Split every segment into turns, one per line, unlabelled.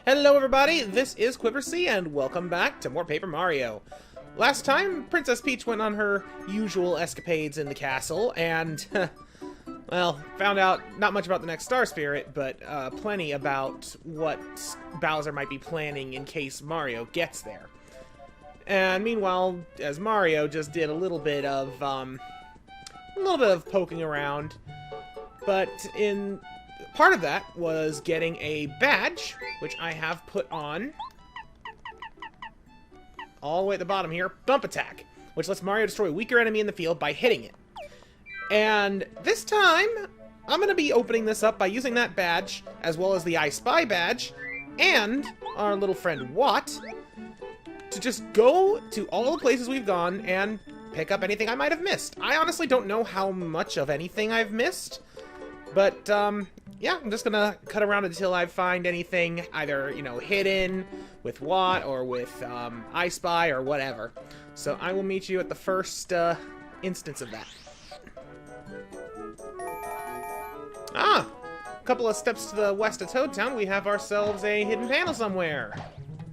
Hello everybody, this is Quiversee, and welcome back to more Paper Mario. Last time, Princess Peach went on her usual escapades in the castle, and, well, found out not much about the next Star Spirit, but plenty about what Bowser might be planning in case Mario gets there. And meanwhile, as Mario just did a little bit of poking around, but in part of that was getting a badge, which I have put on all the way at the bottom here, Bump Attack, which lets Mario destroy a weaker enemy in the field by hitting it. And this time, I'm going to be opening this up by using that badge, as well as the I Spy badge, and our little friend Watt, to just go to all the places we've gone and pick up anything I might have missed. I honestly don't know how much of anything I've missed, but, yeah, I'm just gonna cut around until I find anything either, you know, hidden with Watt or with, I Spy or whatever. So I will meet you at the first, instance of that. Ah! A couple of steps to the west of Toad Town, we have ourselves a hidden panel somewhere.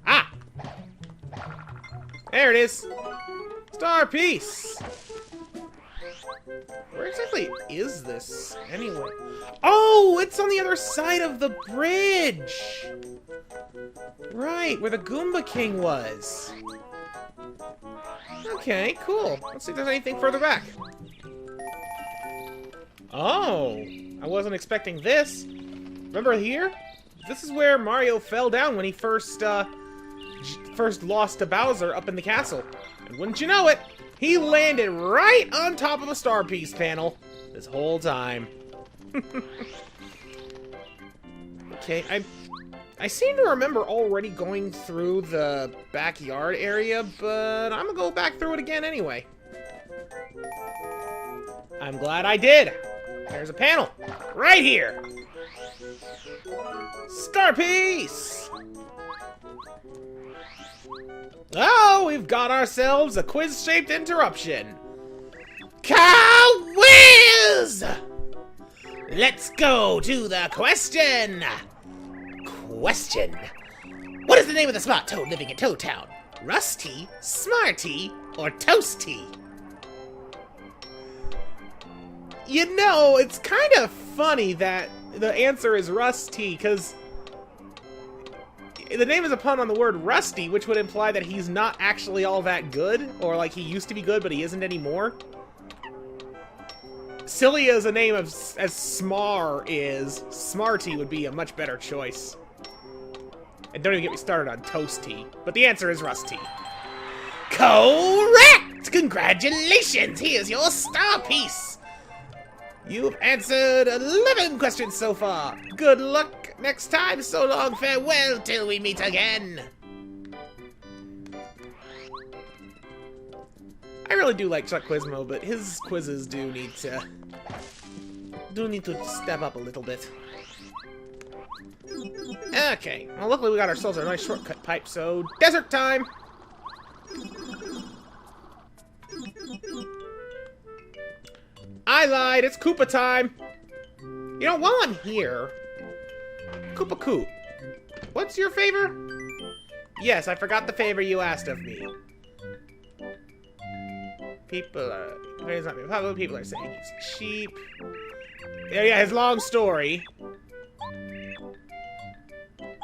Ah! There it is! Star Piece! Where exactly is this, anyway? Oh, it's on the other side of the bridge! Right, where the Goomba King was. Okay, cool. Let's see if there's anything further back. Oh, I wasn't expecting this. Remember here? This is where Mario fell down when he first lost to Bowser up in the castle. And wouldn't you know it, he landed right on top of the Star Piece panel this whole time. Okay, I seem to remember already going through the backyard area, but I'm gonna go back through it again anyway. I'm glad I did. There's a panel right here. Star Piece! Oh, we've got ourselves a quiz-shaped interruption. Cow-whiz! Let's go to the question. Question. What is the name of the smart toad living in Toad Town? Rusty, Smarty, or Toasty? You know, it's kind of funny that the answer is Rusty, because the name is a pun on the word rusty, which would imply that he's not actually all that good, or like he used to be good, but he isn't anymore. Silly as a name as Smar is, Smarty would be a much better choice. And don't even get me started on Toasty, but the answer is Rusty. Correct! Congratulations! Here's your Star Piece! You've answered 11 questions so far. Good luck next time. So long, farewell, till we meet again. I really do like Chuck Quizmo, but his quizzes do need to step up a little bit. Okay, well, luckily we got ourselves a nice shortcut pipe, so desert time! I lied, it's Koopa time! You know, while I'm here, Koopa Koop, what's your favor? Yes, I forgot the favor you asked of me. People are saying he's a sheep. Yeah, his long story.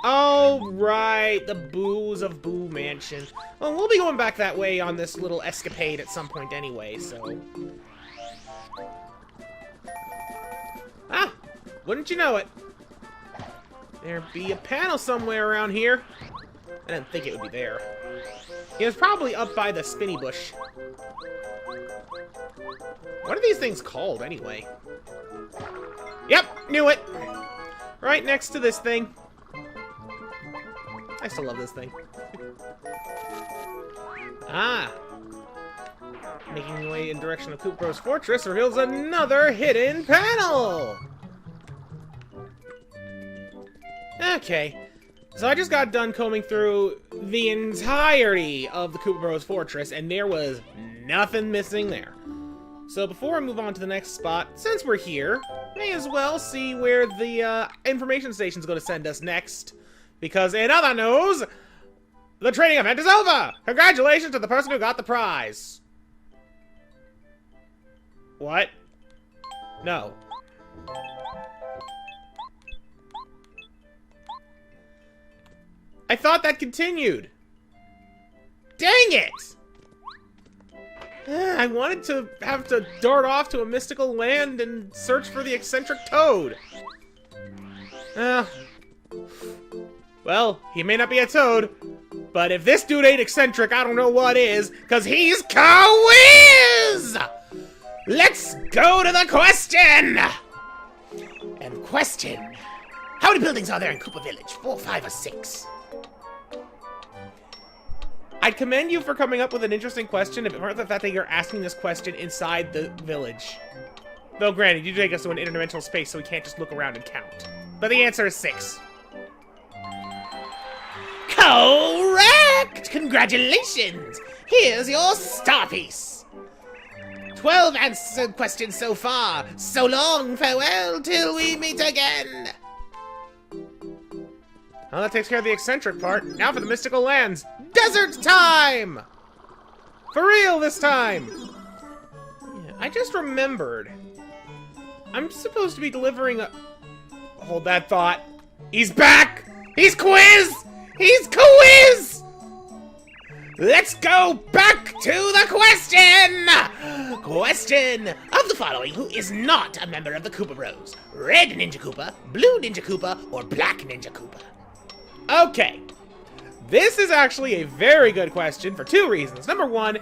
Oh, right, the Boos of Boo Mansion. Well, we'll be going back that way on this little escapade at some point anyway, so... Ah! Wouldn't you know it? There'd be a panel somewhere around here. I didn't think it would be there. It was probably up by the spinny bush. What are these things called, anyway? Yep, knew it! Right next to this thing. I still love this thing. Ah! Making your way in direction of Koopa's fortress reveals another hidden panel! Okay. So I just got done combing through the entirety of the Koopa Bros fortress, and there was nothing missing there. So before I move on to the next spot, since we're here, may as well see where the information station's going to send us next. Because in other news, the training event is over! Congratulations to the person who got the prize. What? No. I thought that continued. Dang it! I wanted to have to dart off to a mystical land and search for the eccentric toad. Well, he may not be a toad, but if this dude ain't eccentric, I don't know what is, because he's Quiz! Let's go to the question! And question, how many buildings are there in Koopa Village? 4, 5, or 6? I'd commend you for coming up with an interesting question if it weren't the fact that you're asking this question inside the village. Though granted, you take us to an interdimensional space, so we can't just look around and count. But the answer is 6. Correct! Congratulations! Here's your star piece. 12 answered questions so far. So long, farewell, till we meet again. Well, that takes care of the eccentric part. Now for the mystical lands. Desert time! For real this time! Yeah, I just remembered. I'm supposed to be delivering a... Hold that thought. He's back! He's Quiz! He's Quiz! Let's go back to the question! Question of the following, who is not a member of the Koopa Bros? Red Ninja Koopa, Blue Ninja Koopa, or Black Ninja Koopa? Okay. This is actually a very good question for 2 reasons. Number 1,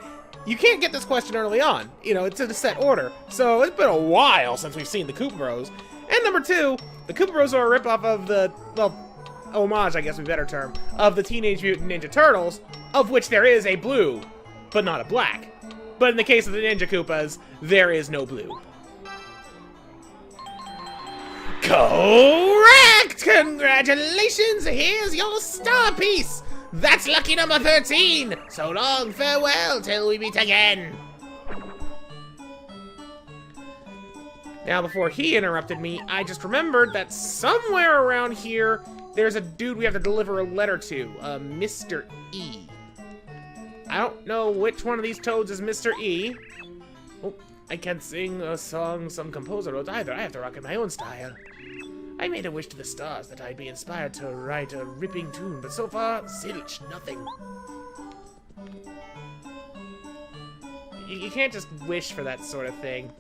you can't get this question early on. You know, it's in a set order. So it's been a while since we've seen the Koopa Bros. And number 2, the Koopa Bros are a ripoff of the, well, homage, I guess would be a better term, of the Teenage Mutant Ninja Turtles, of which there is a blue, but not a black. But in the case of the Ninja Koopas, there is no blue. Correct! Congratulations! Here's your star piece! That's lucky number 13! So long, farewell, till we meet again! Now, before he interrupted me, I just remembered that somewhere around here, there's a dude we have to deliver a letter to, Mr. E. I don't know which one of these toads is Mr. E. Oh, I can't sing a song some composer wrote either. I have to rock in my own style. I made a wish to the stars that I'd be inspired to write a ripping tune, but so far, zilch, nothing. You can't just wish for that sort of thing.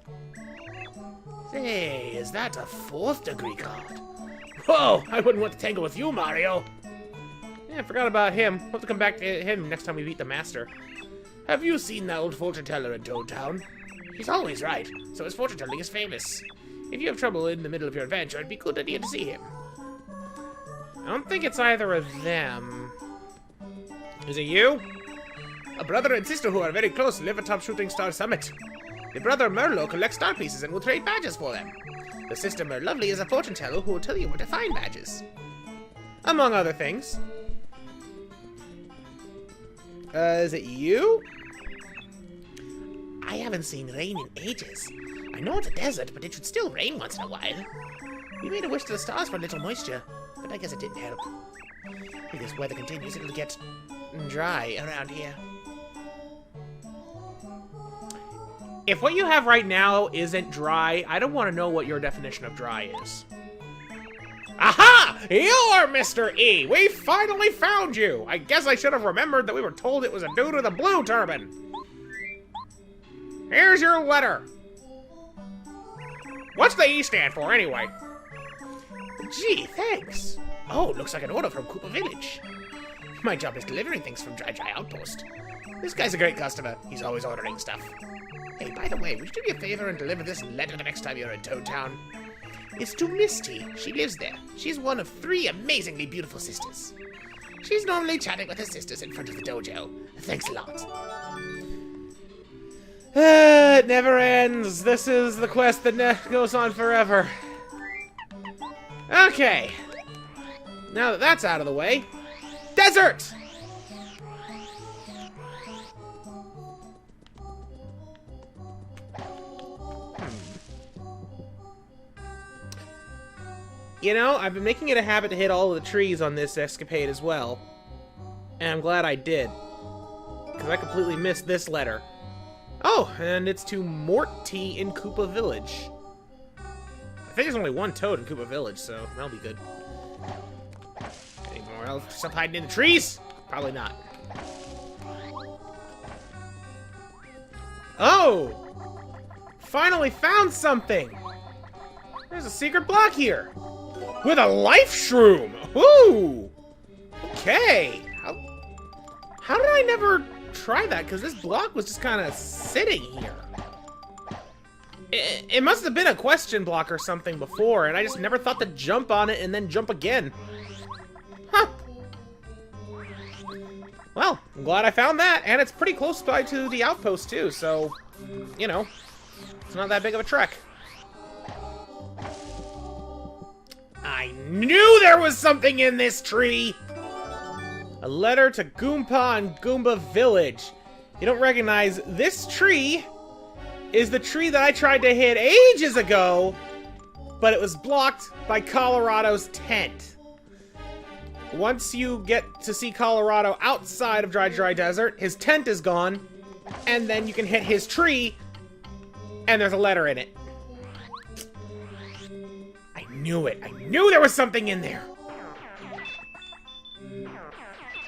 Say, is that a 4th degree card? Whoa, I wouldn't want to tangle with you, Mario. Yeah, I forgot about him. We'll have to come back to him next time we beat the Master. Have you seen that old fortune teller in Toad Town? He's always right, so his fortune telling is famous. If you have trouble in the middle of your adventure, it'd be a good idea to see him. I don't think it's either of them. Is it you? A brother and sister who are very close live atop Shooting Star Summit. The brother Merlo collects star pieces and will trade badges for them. The sister Merlovely is a fortune teller who will tell you where to find badges. Among other things. Is it you? I haven't seen rain in ages. I know it's a desert, but it should still rain once in a while. We made a wish to the stars for a little moisture, but I guess it didn't help. If this weather continues, it'll get dry around here. If what you have right now isn't dry, I don't want to know what your definition of dry is. Aha! You're Mr. E! We finally found you! I guess I should have remembered that we were told it was a dude with a blue turban. Here's your letter. What's the E stand for, anyway? Gee, thanks. Oh, looks like an order from Koopa Village. My job is delivering things from Dry Outpost. This guy's a great customer. He's always ordering stuff. Hey, by the way, would you do me a favor and deliver this letter the next time you're in Toad Town? It's to Misty. She lives there. She's one of 3 amazingly beautiful sisters. She's normally chatting with her sisters in front of the dojo. Thanks a lot. It never ends. This is the quest that goes on forever. Okay. Now that that's out of the way. Desert! You know, I've been making it a habit to hit all of the trees on this escapade as well. And I'm glad I did. Because I completely missed this letter. Oh, and it's to Morty in Koopa Village. I think there's only one toad in Koopa Village, so that'll be good. Any more else stuff hiding in the trees? Probably not. Oh! Finally found something! There's a secret block here! With a life shroom! Ooh! Okay! How did I never try that? Because this block was just kind of sitting here. It must have been a question block or something before, and I just never thought to jump on it and then jump again. Huh. Well, I'm glad I found that, and it's pretty close by to the outpost too, so, you know, it's not that big of a trek. I knew there was something in this tree! A letter to Goomba and Goomba Village. You don't recognize this tree is the tree that I tried to hit ages ago, but it was blocked by Colorado's tent. Once you get to see Colorado outside of Dry Desert, his tent is gone, and then you can hit his tree, and there's a letter in it. I knew it. I knew there was something in there.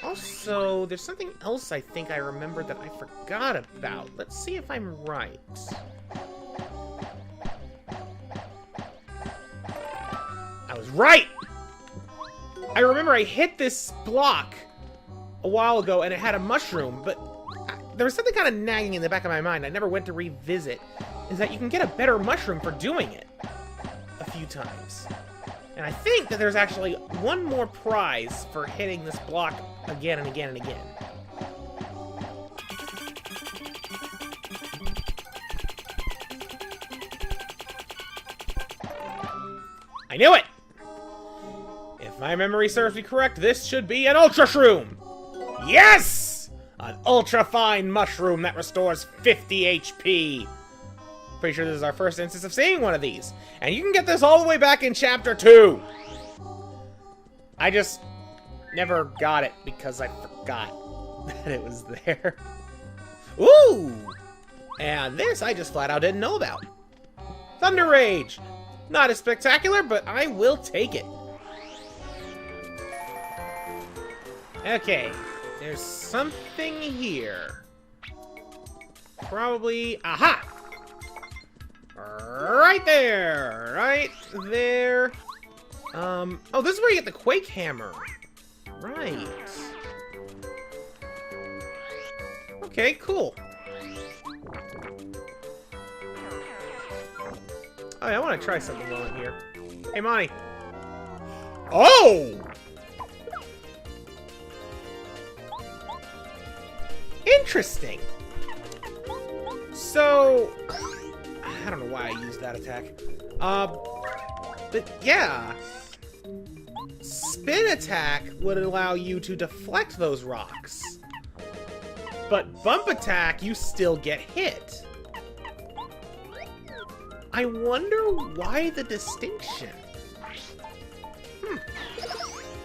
Also, there's something else I think I remembered that I forgot about. Let's see if I'm right. I was right! I remember I hit this block a while ago and it had a mushroom, but there was something kind of nagging in the back of my mind I never went to revisit, is that you can get a better mushroom for doing it a few times. And I think that there's actually one more prize for hitting this block again and again and again. I knew it! If my memory serves me correct, this should be an Ultra Shroom! Yes! An ultra-fine mushroom that restores 50 HP. Pretty sure this is our first instance of seeing one of these. And you can get this all the way back in Chapter 2! I just never got it because I forgot that it was there. Ooh! And this I just flat out didn't know about. Thunder Rage! Not as spectacular, but I will take it. Okay, there's something here. Probably... Aha! Right there! Right there. Oh, this is where you get the Quake Hammer. Right. Okay, cool. Oh, yeah, I want to try something while I'm here. Hey, Monty. Oh! Interesting. So... I don't know why I used that attack. But yeah. Spin attack would allow you to deflect those rocks. But bump attack, you still get hit. I wonder why the distinction.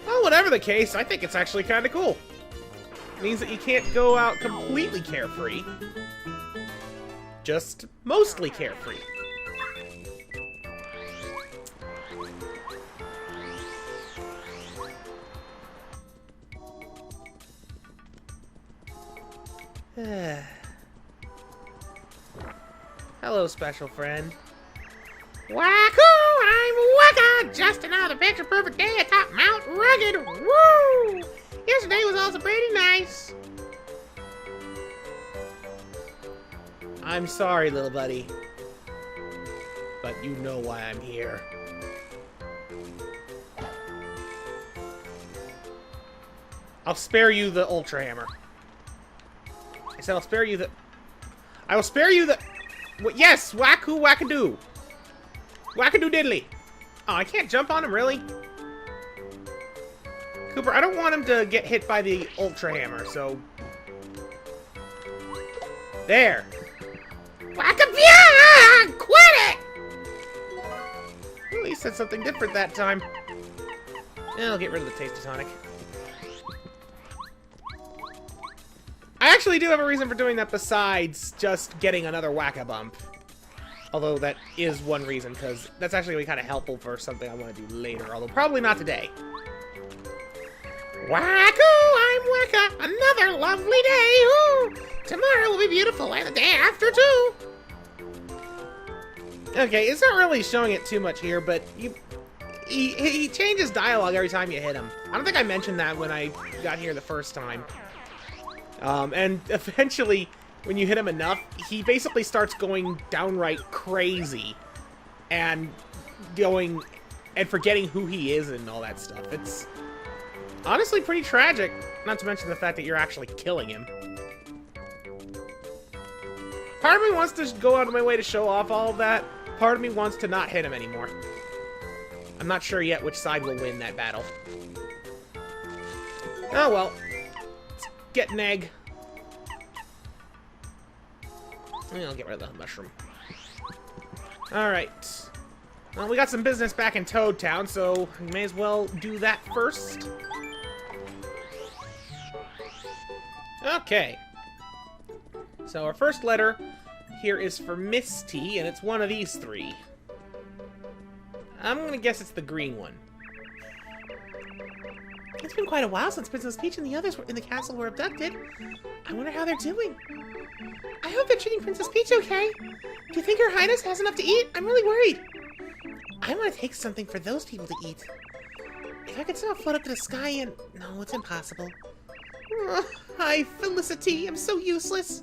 Well, whatever the case, I think it's actually kind of cool. It means that you can't go out completely carefree. Just mostly carefree. Hello, special friend. Wacko! I'm Wacka! Just another picture-perfect day atop Mount Rugged! Woo! Yesterday was also pretty nice. I'm sorry, little buddy. But you know why I'm here. I'll spare you the Ultra Hammer. I said I'll spare you the... I will spare you the... Yes! Wacko wackadoo! Wackadoo diddly! Oh, I can't jump on him, really? Cooper, I don't want him to get hit by the Ultra Hammer, so... There! Wackabia! Quit it! Well, at least said something different that time. I'll get rid of the tasty tonic. I actually do have a reason for doing that besides just getting another Whack-A-Bump. Although that is one reason, because that's actually going to be kind of helpful for something I want to do later, although probably not today. Wacko, I'm Wacka. Another lovely day. Ooh. Tomorrow will be beautiful, and the day after, too. Okay, it's not really showing it too much here, but he changes dialogue every time you hit him. I don't think I mentioned that when I got here the first time. And eventually, when you hit him enough, he basically starts going downright crazy and forgetting who he is and all that stuff. It's honestly pretty tragic, not to mention the fact that you're actually killing him. Part of me wants to go out of my way to show off all of that. Part of me wants to not hit him anymore. I'm not sure yet which side will win that battle. Oh well. Let's get an egg. I'll get rid of the mushroom. Alright. Well, we got some business back in Toad Town, so we may as well do that first. Okay. So our first letter here is for Misty, and it's one of these three. I'm gonna guess it's the green one. It's been quite a while since Princess Peach and the others in the castle were abducted. I wonder how they're doing. I hope they're treating Princess Peach okay. Do you think Her Highness has enough to eat? I'm really worried. I want to take something for those people to eat. If I could somehow float up to the sky and... No, it's impossible. Hi, Felicity. I'm so useless.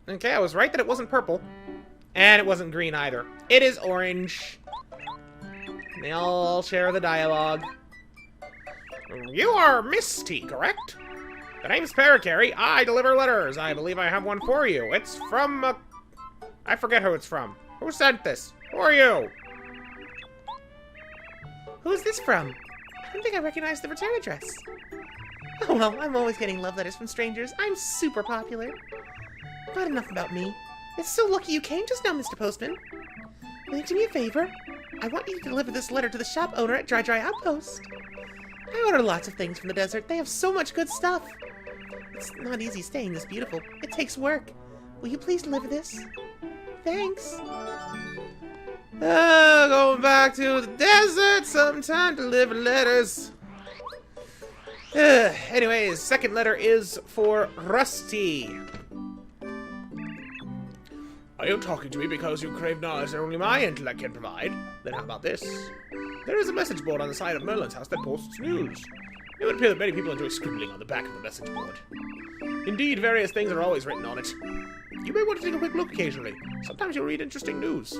Okay, I was right that it wasn't purple. And it wasn't green either. It is orange. They all share the dialogue. You are Misty, correct? The name's Paracary. I deliver letters. I believe I have one for you. It's from I forget who it's from. Who sent this? Who are you?
Who's this from? I don't think I recognize the return address. Oh well, I'm always getting love letters from strangers. I'm super popular. But enough about me. It's so lucky you came just now, Mr. Postman. Will you do me a favor? I want you to deliver this letter to the shop owner at Dry Outpost. I order lots of things from the desert. They have so much good stuff. It's not easy staying this beautiful. It takes work. Will you please deliver this? Thanks.
Going back to the desert, sometime to deliver letters. Anyways, second letter is for Rusty. Are you talking to me because you crave knowledge that only my intellect can provide? Then how about this? There is a message board on the side of Merlin's house that posts news. It would appear that many people enjoy scribbling on the back of the message board. Indeed, various things are always written on it. You may want to take a quick look occasionally. Sometimes you'll read interesting news.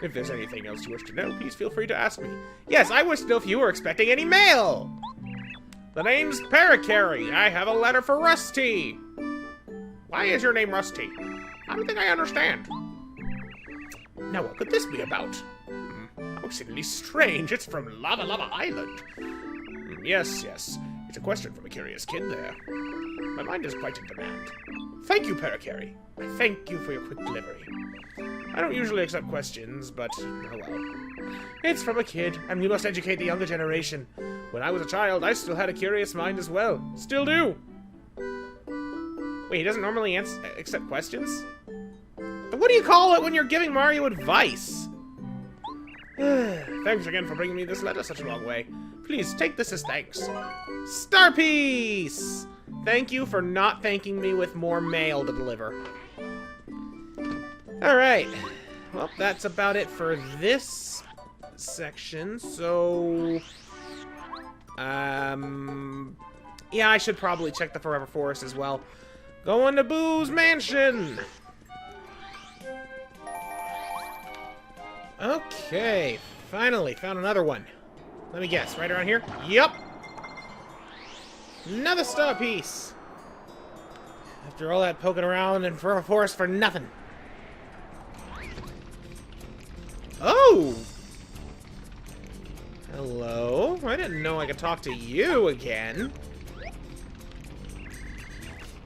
If there's anything else you wish to know, please feel free to ask me. Yes, I wish to know if you were expecting any mail! The name's Paracary. I have a letter for Rusty. Why is your name Rusty? I don't think I understand. Now, what could this be about? How exceedingly strange. It's from Lava Island. Yes. It's a question from a curious kid there. My mind is quite in demand. Thank you, Paracary. I thank you for your quick delivery. I don't usually accept questions, but oh well. It's from a kid, and we must educate the younger generation. When I was a child, I still had a curious mind as well. Still do. Wait, he doesn't normally accept questions? But what do you call it when you're giving Mario advice? Thanks again for bringing me this letter such a long way. Please, take this as thanks. Star Piece! Thank you for not thanking me with more mail to deliver. Alright. Well, that's about it for this section, so... yeah, I should probably check the Forever Forest as well. Going to Boo's Mansion! Okay, finally found another one. Let me guess, right around here? Yup! Another star piece! After all that poking around in Forever Forest for nothing. Oh! Hello? I didn't know I could talk to you again.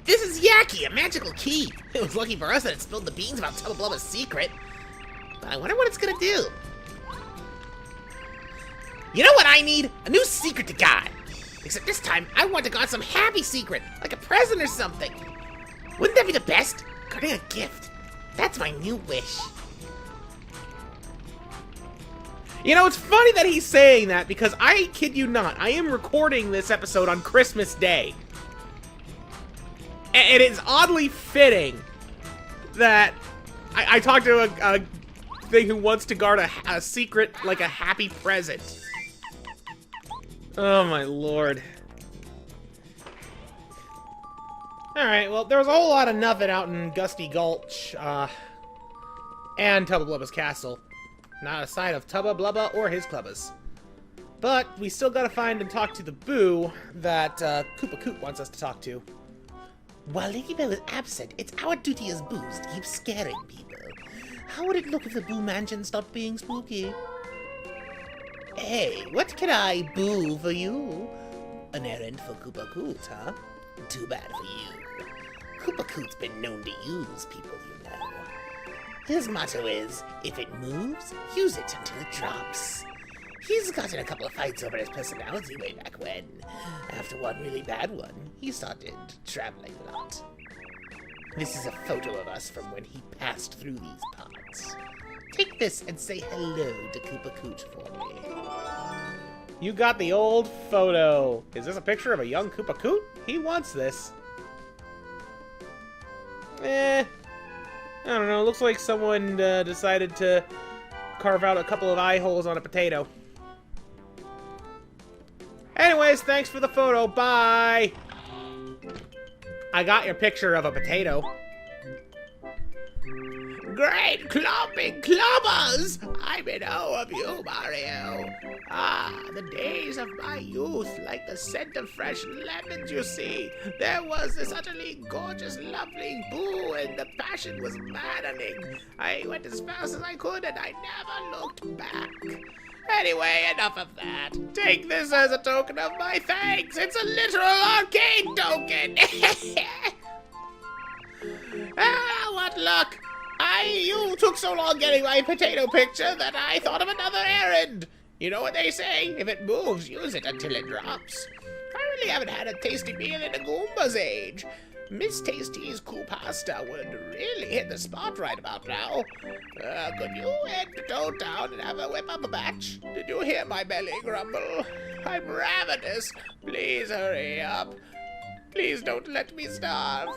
This is Yaki, a magical key. It was lucky for us that it spilled the beans about Tubba Blubba's secret. But I wonder what it's gonna do. You know what I need? A new secret to guard. Except this time, I want to guard some happy secret, like a present or something. Wouldn't that be the best? Guarding a gift. That's my new wish.
You know, it's funny that he's saying that because I kid you not, I am recording this episode on Christmas Day. And it's oddly fitting that I talked to a thing who wants to guard a secret, like a happy present. Oh my lord. Alright, well, there was a whole lot of nothing out in Gusty Gulch, and Tubba Blubba's castle. Not a sight of Tubba Blubba or his clubbas. But we still gotta find and talk to the Boo that Koopa Coot wants us to talk to.
While Lady Bell is absent, it's our duty as Boos to keep scaring people. How would it look if the Boo Mansion stopped being spooky? Hey, what can I boo for you? An errand for Koopa Coot, huh? Too bad for you. Koopa Coot's been known to use people, you know. His motto is, if it moves, use it until it drops. He's gotten a couple of fights over his personality way back when. After one really bad one, he started traveling a lot. This is a photo of us from when he passed through these parts. Take this and say hello to Koopa Coot for me.
You got the old photo. Is this a picture of a young Koopa Coot? He wants this. I don't know. Looks like someone decided to carve out a couple of eye holes on a potato. Anyways, thanks for the photo. Bye! I got your picture of a potato.
Great clopping clobbers! I'm in awe of you, Mario. Ah, the days of my youth, like the scent of fresh lemons, you see. There was this utterly gorgeous, lovely Boo, and the passion was maddening. I went as fast as I could, and I never looked back. Anyway, enough of that. Take this as a token of my thanks. It's a literal arcade token. Ah, what luck. You took so long getting my potato picture that I thought of another errand. You know what they say? If it moves, use it until it drops. I really haven't had a tasty meal in a Goomba's age. Miss Tasty's cool pasta would really hit the spot right about now. Could you head to Toad Town and have a whip up a batch? Did you hear my belly grumble? I'm ravenous. Please hurry up. Please don't let me starve.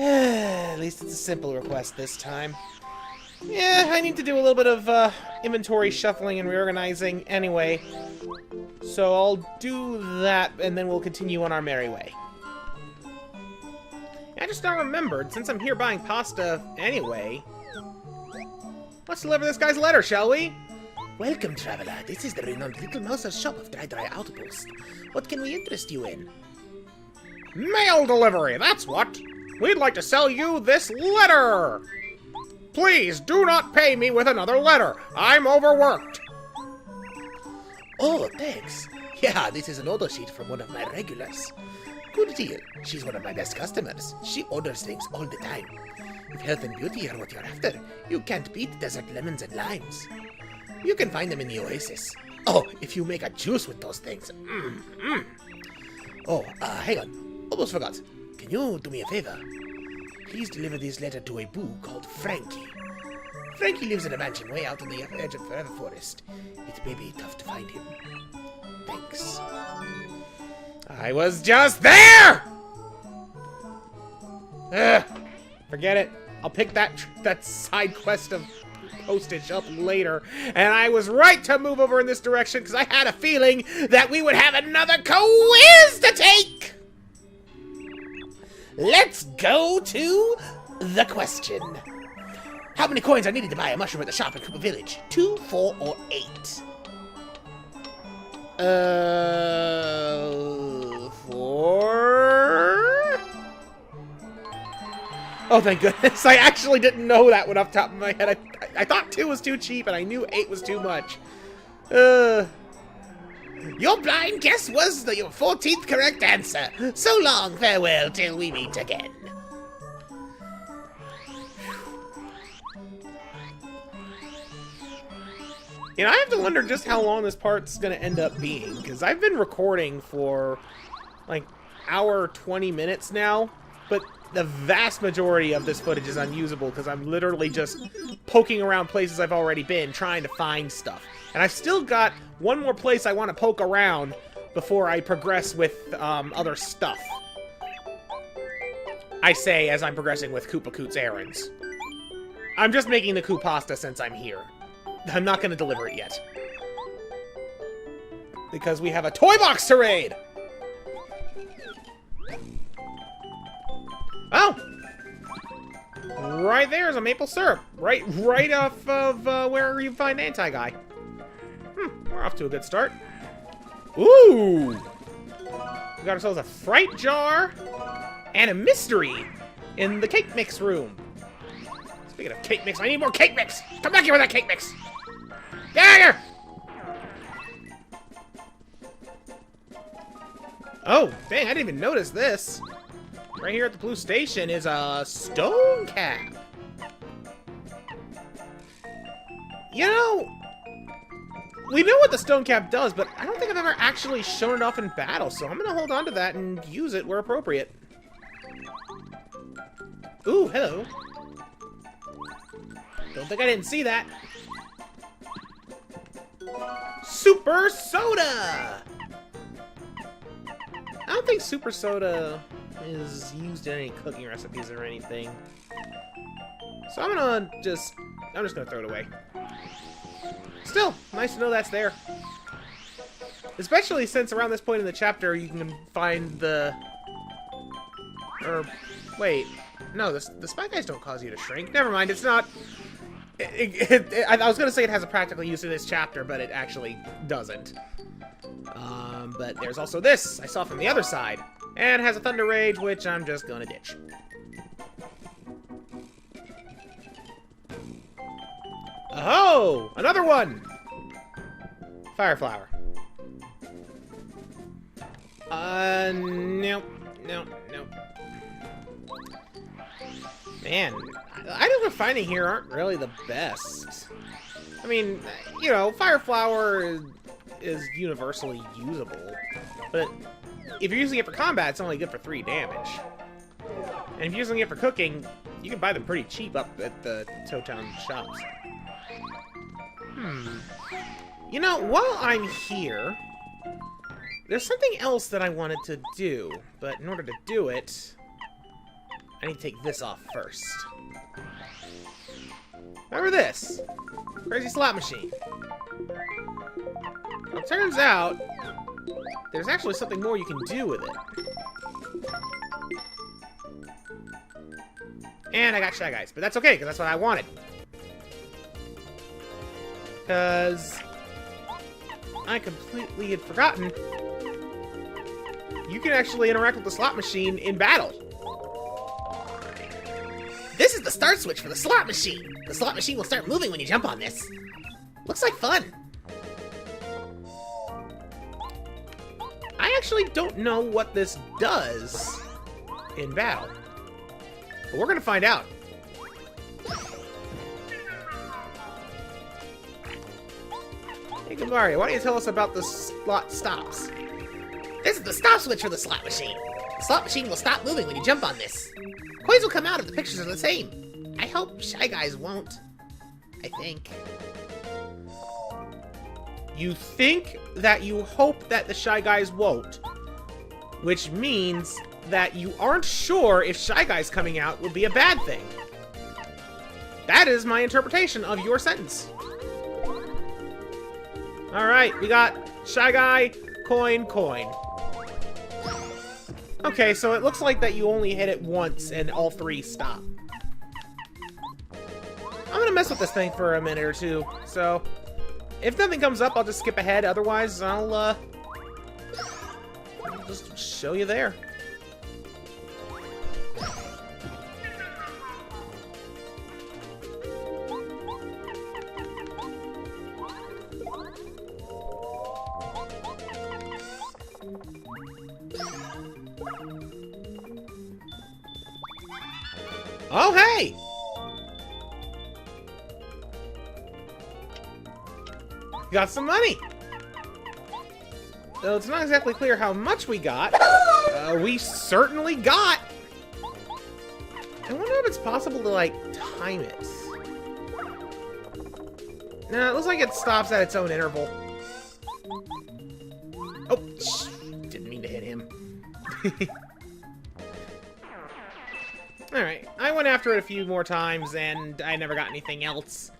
At least it's a simple request this time. Yeah, I need to do a little bit of inventory shuffling and reorganizing anyway. So I'll do that, and then we'll continue on our merry way. I just now remembered, since I'm here buying pasta anyway, let's deliver this guy's letter, shall we?
Welcome, traveler. This is the renowned Little Mouser's shop of Dry Outpost. What can we interest you in?
Mail delivery, that's what! We'd like to sell you this letter! Please do not pay me with another letter. I'm overworked.
Oh, thanks. Yeah, this is an order sheet from one of my regulars. Good deal. She's one of my best customers. She orders things all the time. If health and beauty are what you're after, you can't beat desert lemons and limes. You can find them in the oasis. Oh, if you make a juice with those things. Oh, hang on. Almost forgot. Can you do me a favor? Please deliver this letter to a Boo called Frankie. Frankie lives in a mansion way out on the edge of Forever Forest. It may be tough to find him. Thanks.
I was just there! Forget it. I'll pick that side quest of postage up later. And I was right to move over in this direction because I had a feeling that we would have another quiz to take!
Let's go to the question. How many coins are needed to buy a mushroom at the shop in Koopa Village? 2, 4, or 8?
4? Oh, thank goodness. I actually didn't know that one off the top of my head. I thought 2 was too cheap, and I knew 8 was too much.
Your blind guess was your 14th correct answer. So long, farewell, till we meet again.
You know, I have to wonder just how long this part's gonna end up being, because I've been recording for, like, hour 20 minutes now, but the vast majority of this footage is unusable because I'm literally just poking around places I've already been, trying to find stuff. And I've still got one more place I want to poke around before I progress with other stuff. I say as I'm progressing with Koopa Koot's errands. I'm just making the Koo pasta since I'm here. I'm not going to deliver it yet. Because we have a toy box to raid! Oh! Right there's a maple syrup. Right off of where you find Anti-Guy. We're off to a good start. Ooh! We got ourselves a fright jar and a mystery in the cake mix room. Speaking of cake mix, I need more cake mix! Come back here with that cake mix! Get out of here! Oh, dang, I didn't even notice this. Right here at the blue station is a stone cap. You know, we know what the stone cap does, but I don't think I've ever actually shown it off in battle, so I'm gonna hold on to that and use it where appropriate. Ooh, hello. Don't think I didn't see that. Super soda! I don't think super soda is used in any cooking recipes or anything. So I'm just gonna throw it away. Still, nice to know that's there. Especially since around this point in the chapter you can find the... Or, wait. No, the spy guys don't cause you to shrink. Never mind, it's not... I was gonna say it has a practical use in this chapter, but it actually doesn't. But there's also this I saw from the other side. And it has a Thunder Rage, which I'm just gonna ditch. Oh! Another one! Fire Flower. Nope. Man, items we're finding here aren't really the best. I mean, you know, Fire Flower is universally usable, but if you're using it for combat, it's only good for 3 damage. And if you're using it for cooking, you can buy them pretty cheap up at the Town shops. You know, while I'm here, there's something else that I wanted to do, but in order to do it, I need to take this off first. Remember this? Crazy slot machine. Well, it turns out, there's actually something more you can do with it. And I got Shy Guys, but that's okay, because that's what I wanted. Because I completely had forgotten you can actually interact with the slot machine in battle.
This is the start switch for the slot machine. The slot machine will start moving when you jump on this. Looks like fun.
I actually don't know what this does in battle. But we're going to find out. Hey, Quiversee, why don't you tell us about the slot stops?
This is the stop switch for the slot machine. The slot machine will stop moving when you jump on this. Coins will come out if the pictures are the same. I hope Shy Guys won't. I think.
You think that you hope that the Shy Guys won't. Which means that you aren't sure if Shy Guys coming out will be a bad thing. That is my interpretation of your sentence. Alright, we got Shy Guy, coin. Okay, so it looks like that you only hit it once and all 3 stop. I'm gonna mess with this thing for a minute or two, so if nothing comes up, I'll just skip ahead. Otherwise, I'll just show you there. Oh, hey! got some money. Though it's not exactly clear how much we got. We certainly got. I wonder if it's possible to, like, time it. No, it looks like it stops at its own interval. Oh, didn't mean to hit him. Alright, I went after it a few more times, and I never got anything else.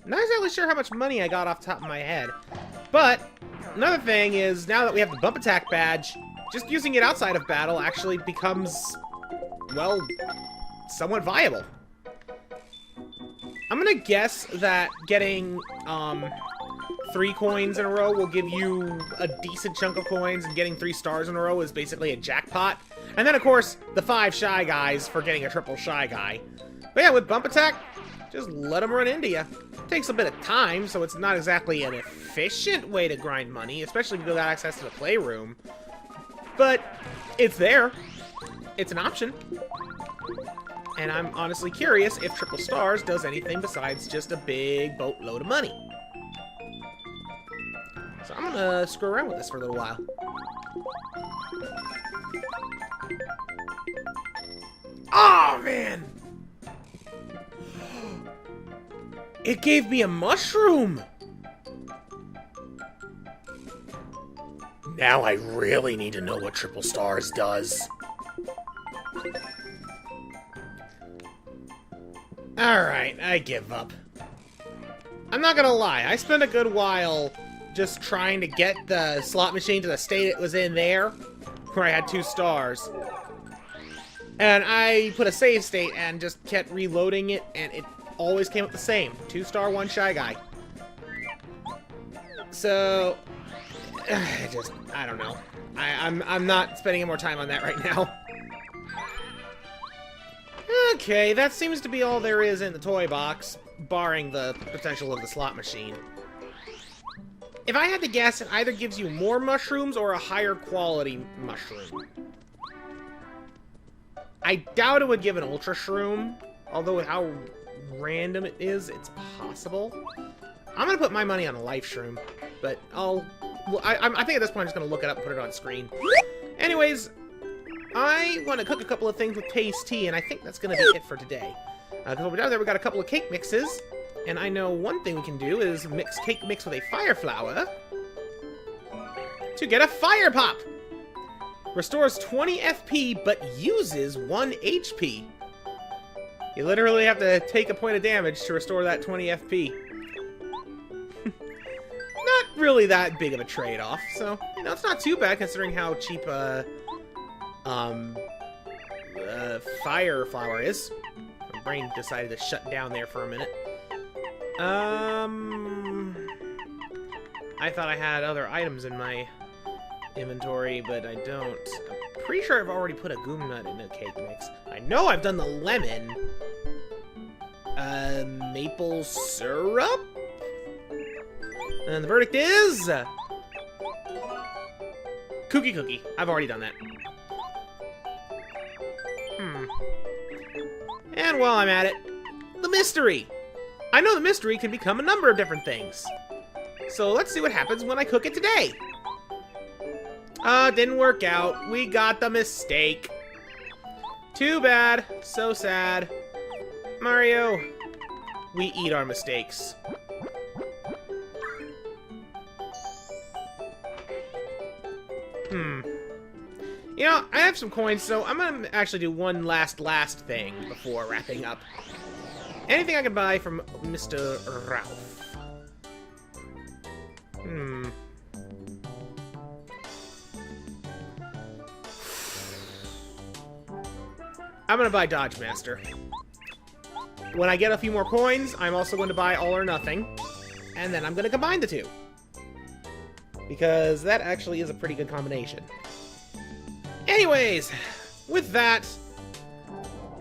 Not exactly sure how much money I got off the top of my head. But, another thing is, now that we have the bump attack badge, just using it outside of battle actually becomes, well, somewhat viable. I'm gonna guess that getting, 3 coins in a row will give you a decent chunk of coins, and getting 3 stars in a row is basically a jackpot. And then, of course, the 5 Shy Guys for getting a triple Shy Guy. But yeah, with Bump Attack, just let them run into you. Takes a bit of time, so it's not exactly an efficient way to grind money, especially if you got access to the playroom. But it's there. It's an option. And I'm honestly curious if Triple Stars does anything besides just a big boatload of money. So I'm gonna screw around with this for a little while. Oh, man! It gave me a mushroom! Now I really need to know what Triple Stars does. Alright, I give up. I'm not gonna lie, I spent a good while just trying to get the slot machine to the state it was in there, where I had 2 stars. And I put a save state and just kept reloading it, and it always came up the same. 2 star, 1 Shy Guy. So, I don't know. I'm not spending any more time on that right now. Okay, that seems to be all there is in the toy box, barring the potential of the slot machine. If I had to guess, it either gives you more mushrooms or a higher quality mushroom. I doubt it would give an Ultra Shroom, although with how random it is, it's possible. I'm gonna put my money on a Life Shroom, but I think at this point I'm just gonna look it up and put it on screen. Anyways, I want to cook a couple of things with Taste Tea, and I think that's gonna be it for today. Because what we got there, we got a couple of cake mixes, and I know one thing we can do is mix cake mix with a fire flower to get a fire pop. Restores 20 FP, but uses 1 HP. You literally have to take a point of damage to restore that 20 FP. Not really that big of a trade-off, so, you know, it's not too bad considering how cheap fire flower is. My brain decided to shut down there for a minute. I thought I had other items in my inventory, but I don't. I'm pretty sure I've already put a goom nut in a cake mix. I know I've done the lemon. Maple syrup? And the verdict is... Kooky Cookie. I've already done that. And while I'm at it, the mystery! I know the mystery can become a number of different things. So let's see what happens when I cook it today. Didn't work out. We got the mistake. Too bad. So sad. Mario, we eat our mistakes. You know, I have some coins, so I'm gonna actually do one last thing before wrapping up. Anything I can buy from Mr. Ralph. I'm gonna buy Dodge Master. When I get a few more coins, I'm also going to buy All or Nothing. And then I'm gonna combine the two. Because that actually is a pretty good combination. Anyways, with that,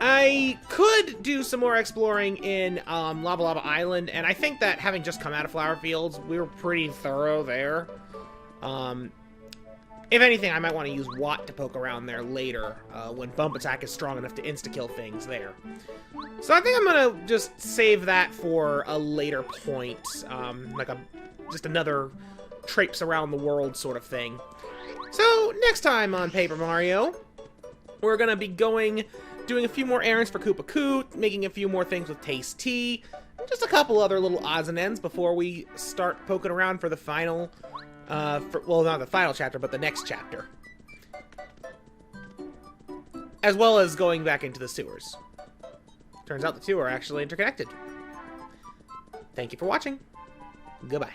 I could do some more exploring in Lava Lava Island, and I think that having just come out of Flower Fields, we were pretty thorough there. If anything, I might want to use Watt to poke around there later, when Bump Attack is strong enough to insta-kill things there. So I think I'm gonna just save that for a later point, just another traipse around the world sort of thing. So, next time on Paper Mario, we're gonna be doing a few more errands for Koopa Coot, making a few more things with Taste Tea, and just a couple other little odds and ends before we start poking around for the final, well, not the final chapter, but the next chapter. As well as going back into the sewers. Turns out the two are actually interconnected. Thank you for watching. Goodbye.